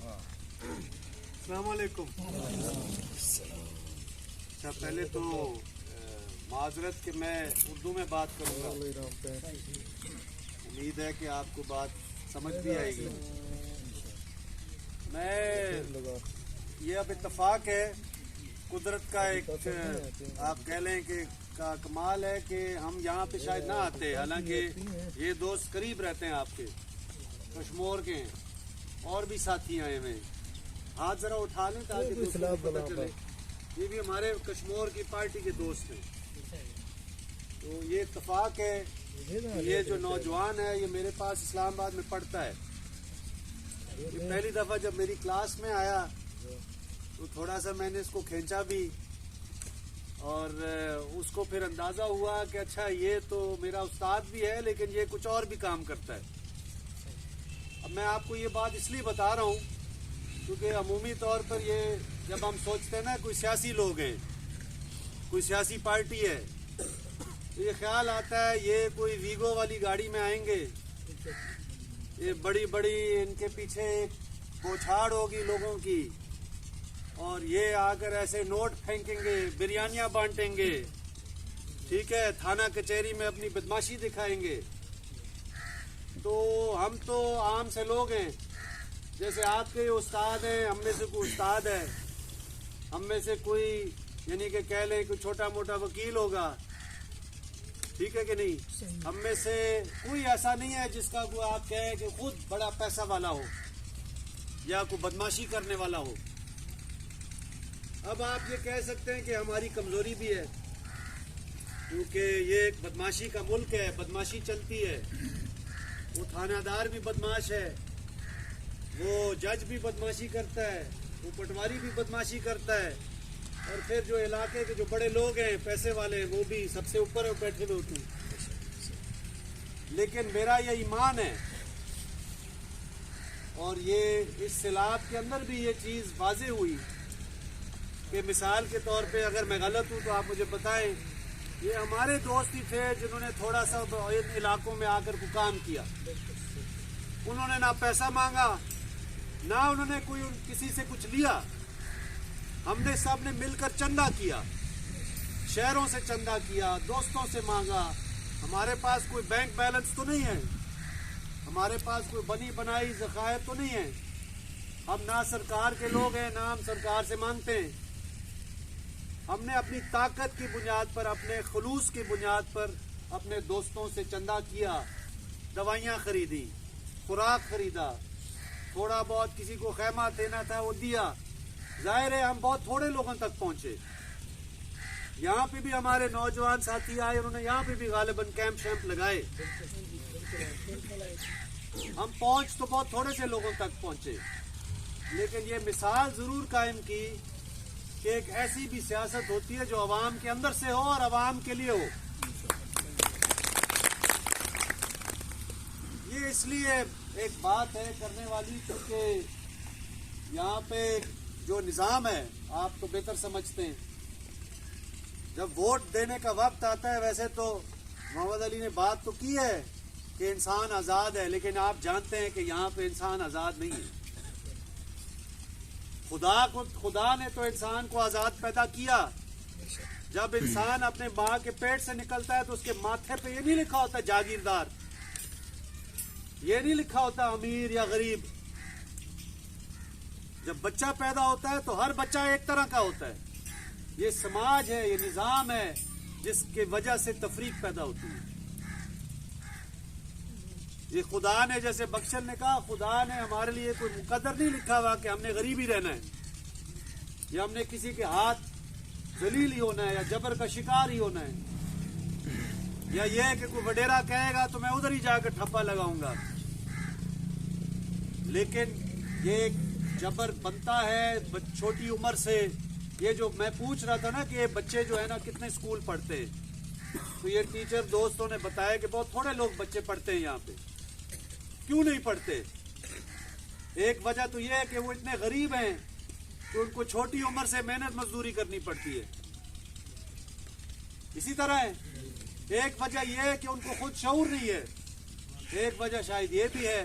السلام علیکم. اچھا پہلے تو معذرت کہ میں اردو میں بات کروں گا. امید ہے کہ آپ کو بات سمجھ بھی آئے گی. میں یہ اب اتفاق ہے قدرت کا ایک آپ کہہ لیں کہ کا کمال ہے کہ ہم یہاں پہ شاید نہ آتے, حالانکہ یہ دوست قریب رہتے ہیں آپ کے, کشمور کے ہیں, اور بھی ساتھی آئے ہوئے ہیں. ہاتھ ذرا اٹھا لیں تاکہ دوسروں کو پتہ چلے. یہ بھی ہمارے کشمور کی پارٹی کے دوست ہیں. تو یہ اتفاق ہے یہ جو نوجوان ہے یہ میرے پاس اسلام آباد میں پڑھتا ہے. یہ پہلی دفعہ جب میری کلاس میں آیا تو تھوڑا سا میں نے اس کو کھینچا بھی, اور اس کو پھر اندازہ ہوا کہ اچھا یہ تو میرا استاد بھی ہے لیکن یہ کچھ اور بھی کام کرتا ہے. اب میں آپ کو یہ بات اس لیے بتا رہا ہوں کیونکہ عمومی طور پر یہ جب ہم سوچتے ہیں نا کوئی سیاسی لوگ ہیں, کوئی سیاسی پارٹی ہے, تو یہ خیال آتا ہے یہ کوئی ویگو والی گاڑی میں آئیں گے, یہ بڑی بڑی ان کے پیچھے ایک بوچھاڑ ہوگی لوگوں کی, اور یہ آ کر ایسے نوٹ پھینکیں گے, بریانیاں بانٹیں گے, ٹھیک ہے, تھانہ کچہری میں اپنی بدماشی دکھائیں گے. تو ہم تو عام سے لوگ ہیں, جیسے آپ کے استاد ہیں, ہم میں سے کوئی استاد ہے, ہم میں سے کوئی یعنی کہ کہہ لیں کوئی چھوٹا موٹا وکیل ہوگا, ٹھیک ہے کہ نہیں. ہم میں سے کوئی ایسا نہیں ہے جس کا کوئی آپ کہیں کہ خود بڑا پیسہ والا ہو یا کوئی بدماشی کرنے والا ہو. اب آپ یہ کہہ سکتے ہیں کہ ہماری کمزوری بھی ہے کیونکہ یہ ایک بدماشی کا ملک ہے, بدماشی چلتی ہے. وہ تھانہ دار بھی بدماش ہے, وہ جج بھی بدماشی کرتا ہے, وہ پٹواری بھی بدماشی کرتا ہے, اور پھر جو علاقے کے جو بڑے لوگ ہیں پیسے والے وہ بھی سب سے اوپر بیٹھے ہوئے ہوتے ہیں. لیکن میرا یہ ایمان ہے, اور یہ اس سیلاب کے اندر بھی یہ چیز واضح ہوئی کہ مثال کے طور پہ اگر میں غلط ہوں تو آپ مجھے بتائیں, یہ ہمارے دوست ہی تھے جنہوں نے تھوڑا سا ان علاقوں میں آ کر کو کام کیا. انہوں نے نہ پیسہ مانگا نہ انہوں نے کوئی کسی سے کچھ لیا. ہم نے سب نے مل کر چندہ کیا, شہروں سے چندہ کیا, دوستوں سے مانگا. ہمارے پاس کوئی بینک بیلنس تو نہیں ہے, ہمارے پاس کوئی بنی بنائی ذخائر تو نہیں ہے. ہم نہ سرکار کے لوگ ہیں نہ ہم سرکار سے مانگتے ہیں. ہم نے اپنی طاقت کی بنیاد پر, اپنے خلوص کی بنیاد پر اپنے دوستوں سے چندہ کیا, دوائیاں خریدی, خوراک خریدا, تھوڑا بہت کسی کو خیمہ دینا تھا وہ دیا. ظاہر ہے ہم بہت تھوڑے لوگوں تک پہنچے. یہاں پہ بھی ہمارے نوجوان ساتھی آئے, انہوں نے یہاں پہ بھی غالباً کیمپ شیمپ لگائے. ہم پہنچ تو بہت تھوڑے سے لوگوں تک پہنچے, لیکن یہ مثال ضرور قائم کی کہ ایک ایسی بھی سیاست ہوتی ہے جو عوام کے اندر سے ہو اور عوام کے لیے ہو. یہ اس لیے ایک بات ہے کرنے والی کیونکہ یہاں پہ جو نظام ہے آپ تو بہتر سمجھتے ہیں. جب ووٹ دینے کا وقت آتا ہے, ویسے تو محمد علی نے بات تو کی ہے کہ انسان آزاد ہے, لیکن آپ جانتے ہیں کہ یہاں پہ انسان آزاد نہیں ہے. خدا نے تو انسان کو آزاد پیدا کیا. جب انسان اپنے ماں کے پیٹ سے نکلتا ہے تو اس کے ماتھے پہ یہ نہیں لکھا ہوتا جاگیردار, یہ نہیں لکھا ہوتا امیر یا غریب. جب بچہ پیدا ہوتا ہے تو ہر بچہ ایک طرح کا ہوتا ہے. یہ سماج ہے, یہ نظام ہے جس کی وجہ سے تفریق پیدا ہوتی ہے. یہ خدا نے, جیسے بخشل نے کہا, خدا نے ہمارے لیے کوئی مقدر نہیں لکھا ہوا کہ ہم نے غریب ہی رہنا ہے, یا ہم نے کسی کے ہاتھ ذلیل ہی ہونا ہے, یا جبر کا شکار ہی ہونا ہے, یا یہ ہے کہ کوئی وڈیرا کہے گا تو میں ادھر ہی جا کر ٹھپا لگاؤں گا. لیکن یہ ایک جبر بنتا ہے چھوٹی عمر سے. یہ جو میں پوچھ رہا تھا نا کہ یہ بچے جو ہے نا کتنے اسکول پڑھتے ہیں, تو یہ ٹیچر دوستوں نے بتایا کہ بہت تھوڑے لوگ بچے پڑھتے ہیں یہاں پہ. کیوں نہیں پڑھتے؟ ایک وجہ تو یہ ہے کہ وہ اتنے غریب ہیں کہ ان کو چھوٹی عمر سے محنت مزدوری کرنی پڑتی ہے. اسی طرح ہے, ایک وجہ یہ ہے کہ ان کو خود شعور نہیں ہے. ایک وجہ شاید یہ بھی ہے